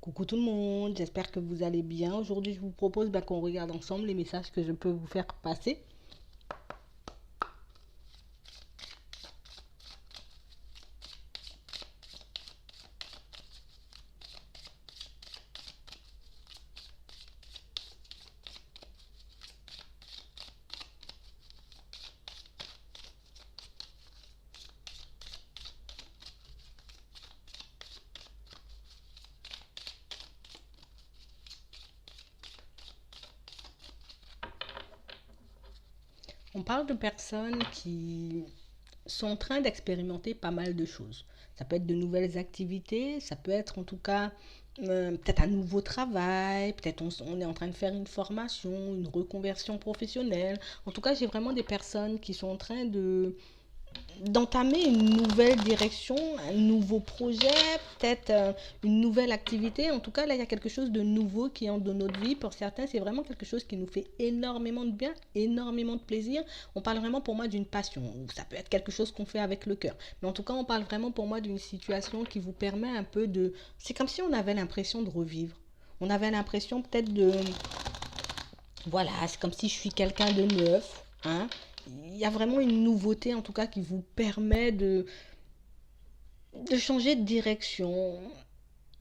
Coucou tout le monde, j'espère que vous allez bien. Aujourd'hui, je vous propose qu'on regarde ensemble les messages que je peux vous faire passer. On parle de personnes qui sont en train d'expérimenter pas mal de choses. Ça peut être de nouvelles activités, ça peut être en tout cas peut-être un nouveau travail, peut-être on est en train de faire une formation, une reconversion professionnelle. En tout cas, j'ai vraiment des personnes qui sont en train d'entamer une nouvelle direction, un nouveau projet, peut-être une nouvelle activité. En tout cas, là, il y a quelque chose de nouveau qui entre dans notre vie. Pour certains, c'est vraiment quelque chose qui nous fait énormément de bien, énormément de plaisir. On parle vraiment pour moi d'une passion. Ça peut être quelque chose qu'on fait avec le cœur. Mais en tout cas, on parle vraiment pour moi d'une situation qui vous permet un peu de... C'est comme si on avait l'impression de revivre. On avait l'impression peut-être de... Voilà, c'est comme si je suis quelqu'un de neuf. Hein. Il y a vraiment une nouveauté en tout cas qui vous permet de changer de direction,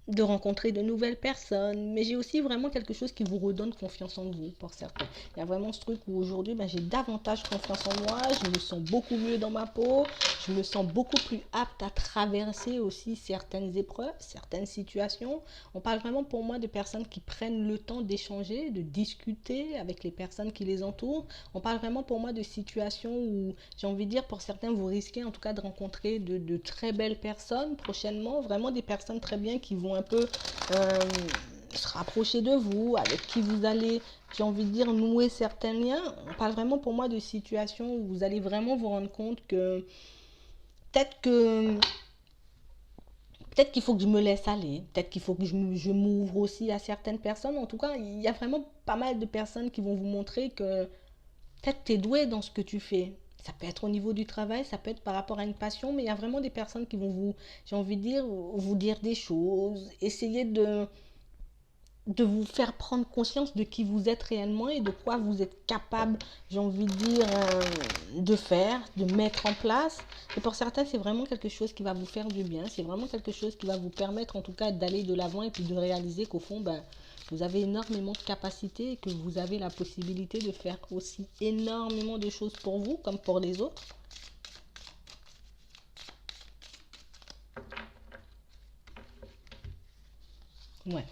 de rencontrer de nouvelles personnes, mais j'ai aussi vraiment quelque chose qui vous redonne confiance en vous pour certains. Il y a vraiment ce truc où aujourd'hui, j'ai davantage confiance en moi, je me sens beaucoup mieux dans ma peau, je me sens beaucoup plus apte à traverser aussi certaines épreuves, certaines situations. On parle vraiment pour moi de personnes qui prennent le temps d'échanger, de discuter avec les personnes qui les entourent. On parle vraiment pour moi de situations où, j'ai envie de dire, pour certains, vous risquez en tout cas de rencontrer de très belles personnes prochainement, vraiment des personnes très bien qui vont un peu euh, se rapprocher de vous, avec qui vous allez, j'ai envie de dire, nouer certains liens. On parle vraiment pour moi de situations où vous allez vraiment vous rendre compte que peut-être que peut-être qu'il faut que je me laisse aller, peut-être qu'il faut que je m'ouvre aussi à certaines personnes. En tout cas, il y a vraiment pas mal de personnes qui vont vous montrer que peut-être tu es doué dans ce que tu fais. Ça peut être au niveau du travail, ça peut être par rapport à une passion, mais il y a vraiment des personnes qui vont vous, j'ai envie de dire, vous dire des choses, essayer de vous faire prendre conscience de qui vous êtes réellement et de quoi vous êtes capable, j'ai envie de dire, de faire, de mettre en place. Et pour certains, c'est vraiment quelque chose qui va vous faire du bien. C'est vraiment quelque chose qui va vous permettre, en tout cas, d'aller de l'avant et puis de réaliser qu'au fond, vous avez énormément de capacités et que vous avez la possibilité de faire aussi énormément de choses pour vous comme pour les autres. Ouais.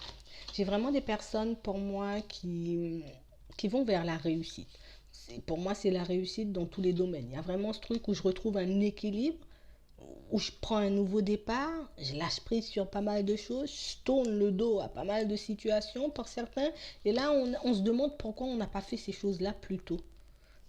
J'ai vraiment des personnes pour moi qui vont vers la réussite. Pour moi, c'est la réussite dans tous les domaines. Il y a vraiment ce truc où je retrouve un équilibre, où je prends un nouveau départ, je lâche prise sur pas mal de choses, je tourne le dos à pas mal de situations pour certains. Et là, on se demande pourquoi on n'a pas fait ces choses-là plus tôt.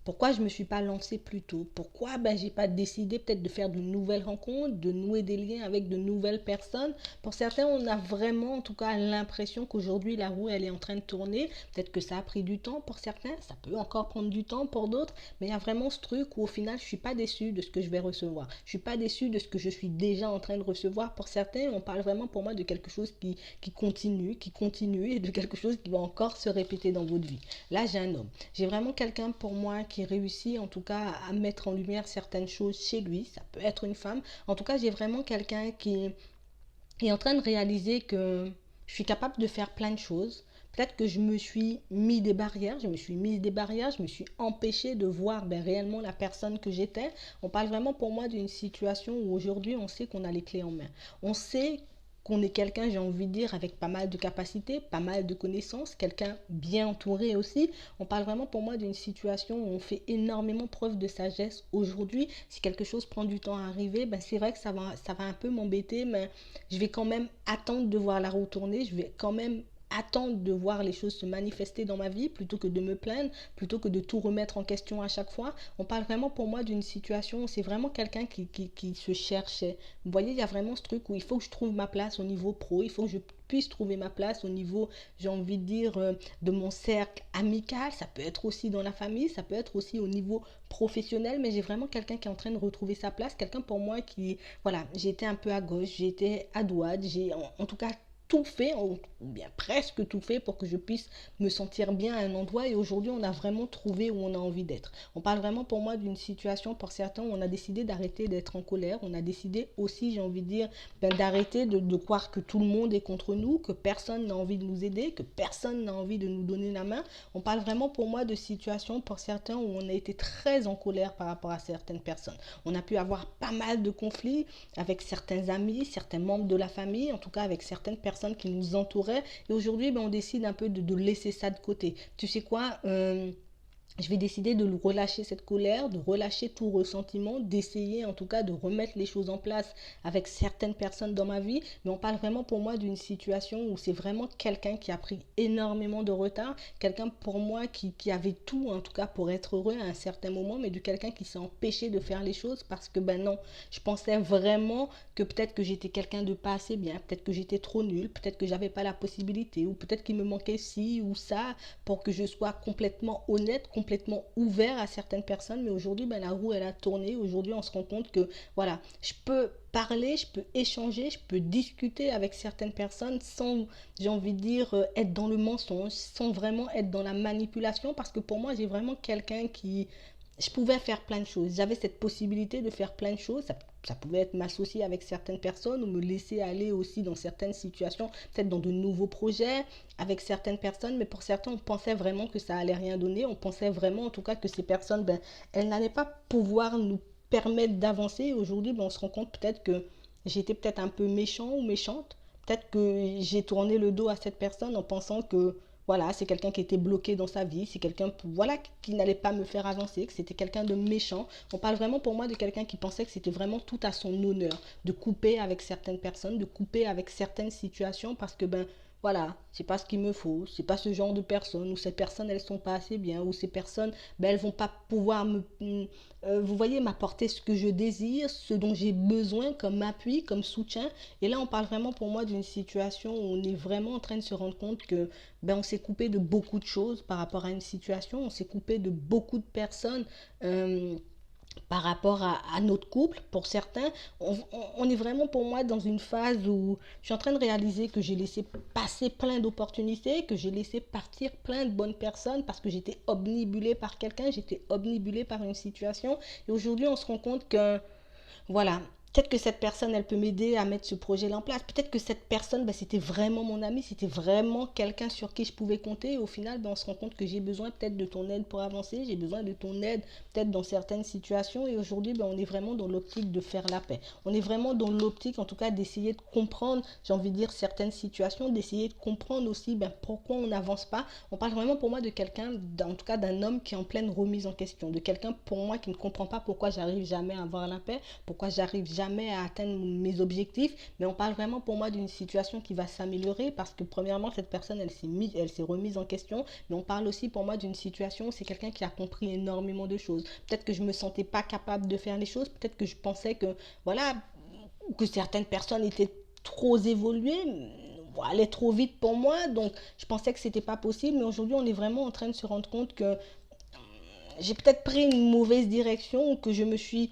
Pourquoi je ne me suis pas lancée plus tôt? Pourquoi j'ai pas décidé peut-être de faire de nouvelles rencontres, de nouer des liens avec de nouvelles personnes? Pour certains, on a vraiment en tout cas l'impression qu'aujourd'hui la roue elle est en train de tourner. Peut-être que ça a pris du temps pour certains, ça peut encore prendre du temps pour d'autres, mais il y a vraiment ce truc où au final je ne suis pas déçue de ce que je vais recevoir. Je ne suis pas déçue de ce que je suis déjà en train de recevoir. Pour certains, on parle vraiment pour moi de quelque chose qui continue et de quelque chose qui va encore se répéter dans votre vie. Là, j'ai un homme. J'ai vraiment quelqu'un pour moi qui réussit en tout cas à mettre en lumière certaines choses chez lui. Ça peut être une femme. En tout cas, j'ai vraiment quelqu'un qui est en train de réaliser que je suis capable de faire plein de choses. Peut-être que je me suis mis des barrières, je me suis empêché de voir réellement la personne que j'étais. On parle vraiment pour moi d'une situation où aujourd'hui on sait qu'on a les clés en main. On sait qu'on est quelqu'un, j'ai envie de dire, avec pas mal de capacités, pas mal de connaissances, quelqu'un bien entouré aussi. On parle vraiment pour moi d'une situation où on fait énormément preuve de sagesse aujourd'hui. Si quelque chose prend du temps à arriver, c'est vrai que ça va un peu m'embêter, mais je vais quand même attendre de voir la roue tourner, je vais quand même attendre de voir les choses se manifester dans ma vie plutôt que de me plaindre, plutôt que de tout remettre en question à chaque fois. On parle vraiment pour moi d'une situation où c'est vraiment quelqu'un qui se cherchait. Vous voyez, il y a vraiment ce truc où il faut que je trouve ma place au niveau pro, il faut que je puisse trouver ma place au niveau, j'ai envie de dire, de mon cercle amical. Ça peut être aussi dans la famille, ça peut être aussi au niveau professionnel, mais j'ai vraiment quelqu'un qui est en train de retrouver sa place, quelqu'un pour moi qui, voilà, j'ai été un peu à gauche, j'ai été à droite, en tout cas tout fait, ou bien presque tout fait pour que je puisse me sentir bien à un endroit et aujourd'hui on a vraiment trouvé où on a envie d'être. On parle vraiment pour moi d'une situation pour certains où on a décidé d'arrêter d'être en colère, on a décidé aussi, j'ai envie de dire, d'arrêter de croire que tout le monde est contre nous, que personne n'a envie de nous aider, que personne n'a envie de nous donner la main. On parle vraiment pour moi de situations pour certains où on a été très en colère par rapport à certaines personnes. On a pu avoir pas mal de conflits avec certains amis, certains membres de la famille, en tout cas avec certaines personnes qui nous entouraient. Et aujourd'hui, on décide un peu de laisser ça de côté. Tu sais quoi, je vais décider de relâcher cette colère, de relâcher tout ressentiment, d'essayer en tout cas de remettre les choses en place avec certaines personnes dans ma vie. Mais on parle vraiment pour moi d'une situation où c'est vraiment quelqu'un qui a pris énormément de retard, quelqu'un pour moi qui avait tout en tout cas pour être heureux à un certain moment, mais de quelqu'un qui s'est empêché de faire les choses parce que ben non, je pensais vraiment que peut-être que j'étais quelqu'un de pas assez bien, peut-être que j'étais trop nul, peut-être que j'avais pas la possibilité ou peut-être qu'il me manquait ci ou ça pour que je sois complètement honnête, complètement ouvert à certaines personnes. Mais aujourd'hui, ben, la roue, elle a tourné. Aujourd'hui, on se rend compte que, voilà, je peux parler, je peux échanger, je peux discuter avec certaines personnes sans, j'ai envie de dire, être dans le mensonge, sans vraiment être dans la manipulation. Parce que pour moi, j'ai vraiment quelqu'un qui, je pouvais faire plein de choses. J'avais cette possibilité de faire plein de choses. Ça pouvait être m'associer avec certaines personnes ou me laisser aller aussi dans certaines situations, peut-être dans de nouveaux projets avec certaines personnes. Mais pour certains, on pensait vraiment que ça allait rien donner. On pensait vraiment, en tout cas, que ces personnes, ben, elles n'allaient pas pouvoir nous permettre d'avancer. Aujourd'hui, ben, on se rend compte peut-être que j'étais peut-être un peu méchant ou méchante. Peut-être que j'ai tourné le dos à cette personne en pensant que voilà, c'est quelqu'un qui était bloqué dans sa vie, c'est quelqu'un voilà, qui n'allait pas me faire avancer, que c'était quelqu'un de méchant. On parle vraiment pour moi de quelqu'un qui pensait que c'était vraiment tout à son honneur de couper avec certaines personnes, de couper avec certaines situations parce que ben voilà, c'est pas ce qu'il me faut, c'est pas ce genre de personnes, ou ces personnes elles sont pas assez bien, ou ces personnes ben elles vont pas pouvoir vous voyez, m'apporter ce que je désire, ce dont j'ai besoin comme appui, comme soutien. Et là on parle vraiment pour moi d'une situation où on est vraiment en train de se rendre compte que ben on s'est coupé de beaucoup de choses par rapport à une situation, on s'est coupé de beaucoup de personnes. Par rapport à notre couple, pour certains, on est vraiment pour moi dans une phase où je suis en train de réaliser que j'ai laissé passer plein d'opportunités, que j'ai laissé partir plein de bonnes personnes parce que j'étais obnubilée par quelqu'un, j'étais obnubilée par une situation. Et aujourd'hui, on se rend compte que voilà, peut-être que cette personne, elle peut m'aider à mettre ce projet-là en place. Peut-être que cette personne, ben, c'était vraiment mon ami, c'était vraiment quelqu'un sur qui je pouvais compter. Et au final, ben, on se rend compte que j'ai besoin peut-être de ton aide pour avancer, j'ai besoin de ton aide peut-être dans certaines situations. Et aujourd'hui, ben, on est vraiment dans l'optique de faire la paix. On est vraiment dans l'optique, en tout cas, d'essayer de comprendre, j'ai envie de dire, certaines situations, d'essayer de comprendre aussi ben, pourquoi on n'avance pas. On parle vraiment pour moi de quelqu'un, en tout cas d'un homme qui est en pleine remise en question, de quelqu'un pour moi qui ne comprend pas pourquoi j'arrive jamais à avoir la paix, pourquoi j'arrive jamais à atteindre mes objectifs. Mais on parle vraiment pour moi d'une situation qui va s'améliorer parce que premièrement, cette personne, elle s'est remise en question. Mais on parle aussi pour moi d'une situation où c'est quelqu'un qui a compris énormément de choses. Peut-être que je me sentais pas capable de faire les choses, peut-être que je pensais que, voilà, que certaines personnes étaient trop évoluées, allaient trop vite pour moi, donc je pensais que c'était pas possible. Mais aujourd'hui, on est vraiment en train de se rendre compte que j'ai peut-être pris une mauvaise direction ou que je me suis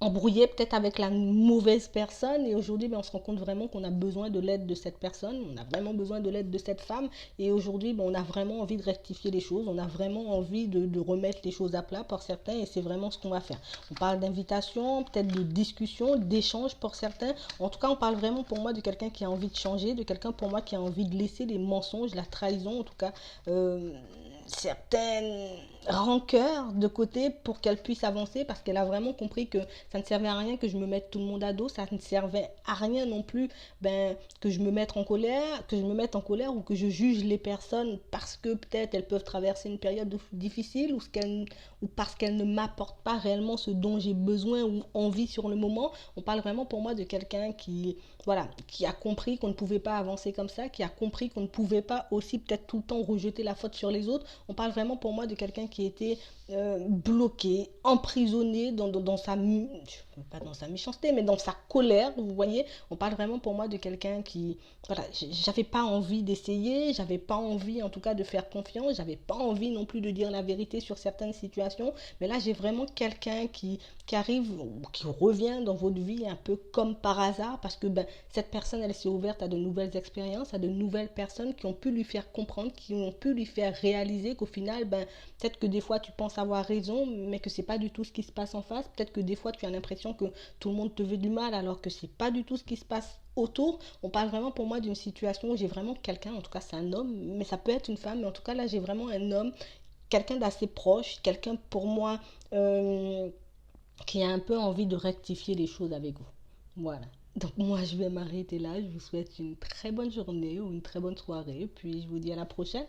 embrouillé peut-être avec la mauvaise personne et aujourd'hui ben, on se rend compte vraiment qu'on a besoin de l'aide de cette personne, on a vraiment besoin de l'aide de cette femme et aujourd'hui ben, on a vraiment envie de rectifier les choses, on a vraiment envie de remettre les choses à plat pour certains et c'est vraiment ce qu'on va faire. On parle d'invitation, peut-être de discussion, d'échange pour certains, en tout cas on parle vraiment pour moi de quelqu'un qui a envie de changer, de quelqu'un pour moi qui a envie de laisser les mensonges, la trahison en tout cas, certaines rancœurs de côté pour qu'elle puisse avancer parce qu'elle a vraiment compris que ça ne servait à rien que je me mette tout le monde à dos, ça ne servait à rien non plus ben, que je me mette en colère, ou que je juge les personnes parce que peut-être elles peuvent traverser une période difficile ou parce qu'elles ne m'apportent pas réellement ce dont j'ai besoin ou envie sur le moment. On parle vraiment pour moi de quelqu'un qui voilà, qui a compris qu'on ne pouvait pas avancer comme ça, qui a compris qu'on ne pouvait pas aussi peut-être tout le temps rejeter la faute sur les autres. On parle vraiment pour moi de quelqu'un qui était bloqué, emprisonné dans sa, pas dans sa méchanceté, mais dans sa colère, vous voyez. On parle vraiment pour moi de quelqu'un qui, voilà, j'avais pas envie d'essayer, j'avais pas envie en tout cas de faire confiance, j'avais pas envie non plus de dire la vérité sur certaines situations, mais là j'ai vraiment quelqu'un qui arrive ou qui revient dans votre vie un peu comme par hasard parce que cette personne, elle s'est ouverte à de nouvelles expériences, à de nouvelles personnes qui ont pu lui faire comprendre, qui ont pu lui faire réaliser qu'au final, peut-être que des fois tu penses avoir raison, mais que c'est pas du tout ce qui se passe en face. Peut-être que des fois tu as l'impression que tout le monde te veut du mal alors que c'est pas du tout ce qui se passe autour. On parle vraiment pour moi d'une situation où j'ai vraiment quelqu'un, en tout cas c'est un homme, mais ça peut être une femme, mais en tout cas là j'ai vraiment un homme, quelqu'un d'assez proche, quelqu'un pour moi euh, qui a un peu envie de rectifier les choses avec vous. Voilà. Donc moi je vais m'arrêter là, je vous souhaite une très bonne journée ou une très bonne soirée, puis je vous dis à la prochaine.